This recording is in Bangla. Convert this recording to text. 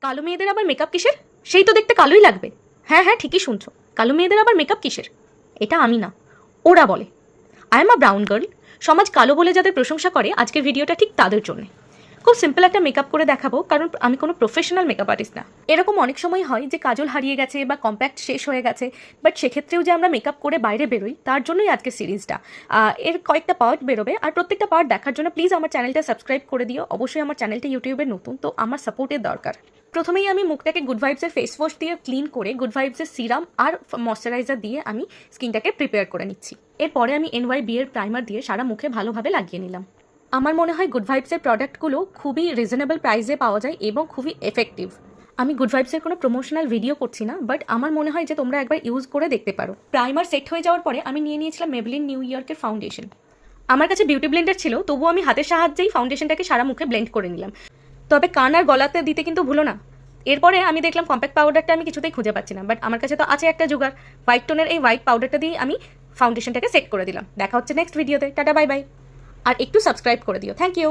কালো মেয়েদের আবার মেকআপ কিসের? সেই তো দেখতে কালোই লাগবে। হ্যাঁ হ্যাঁ, ঠিকই শুনছো, কালো মেয়েদের আবার মেকআপ কিসের? এটা আমি না, ওরা বলে। I am a brown girl. সমাজ কালো বলে যাদের প্রশংসা করে, আজকের ভিডিওটা ঠিক তাদের জন্য। খুব সিম্পল একটা মেকআপ করে দেখাবো, কারণ আমি কোনো প্রফেশনাল মেকআপ আর্টিস্ট না। এরকম অনেক সময় হয় যে কাজল হারিয়ে গেছে বা কম্প্যাক্ট শেষ হয়ে গেছে, বাট সেক্ষেত্রেও যে আমরা মেকআপ করে বাইরে বেরোই, তার জন্যই আজকের সিরিজটা। এর কয়েকটা পার্ট বেরোবে, আর প্রত্যেকটা পার্ট দেখার জন্য প্লিজ আমার চ্যানেলটা সাবস্ক্রাইব করে দিও। অবশ্যই আমার চ্যানেলটা ইউটিউবে নতুন, তো আমার সাপোর্টের দরকার। প্রথমেই আমি মুখটাকে গুড ভাইবসের ফেস ওয়াশ দিয়ে ক্লিন করে গুড ভাইবসের সিরাম আর ময়শ্চারাইজার দিয়ে আমি স্কিনটাকে প্রিপেয়ার করে নিচ্ছি। এরপরে আমি NYB এর প্রাইমার দিয়ে সারা মুখে ভালোভাবে লাগিয়ে নিলাম। আমার মনে হয় গুড ভাইবসের প্রোডাক্টগুলো খুবই রিজনেবল প্রাইসে পাওয়া যায় এবং খুবই এফেক্টিভ। আমি গুড ভাইবসের কোনো প্রমোশনাল ভিডিও করছি না, বাট আমার মনে হয় যে তোমরা একবার ইউজ করে দেখতে পারো। প্রাইমার সেট হয়ে যাওয়ার পরে আমি নিয়ে নিয়েছিলাম মেবলিন নিউ ইয়র্কের ফাউন্ডেশন। আমার কাছে বিউটি ব্লেন্ডার ছিল, তবুও আমি হাতের সাহায্যেই ফাউন্ডেশনটাকে সারা মুখে ব্লেন্ড করে নিলাম। তবে কান আর গলাতে দিতে কিন্তু ভুলো না। এরপরে আমি দেখলাম কম্প্যাক্ট পাউডারটা আমি কিছুতেই খুঁজে পাচ্ছি না, বাট আমার কাছে তো আছে একটা জোগাড়। হোয়াইট টোনের এই হোয়াইট পাউডারটা দিয়ে আমি ফাউন্ডেশনটাকে সেট করে দিলাম। দেখা হচ্ছে নেক্সট ভিডিওতে। Tata bye bye. আর একটু সাবস্ক্রাইব করে দিও। Thank you.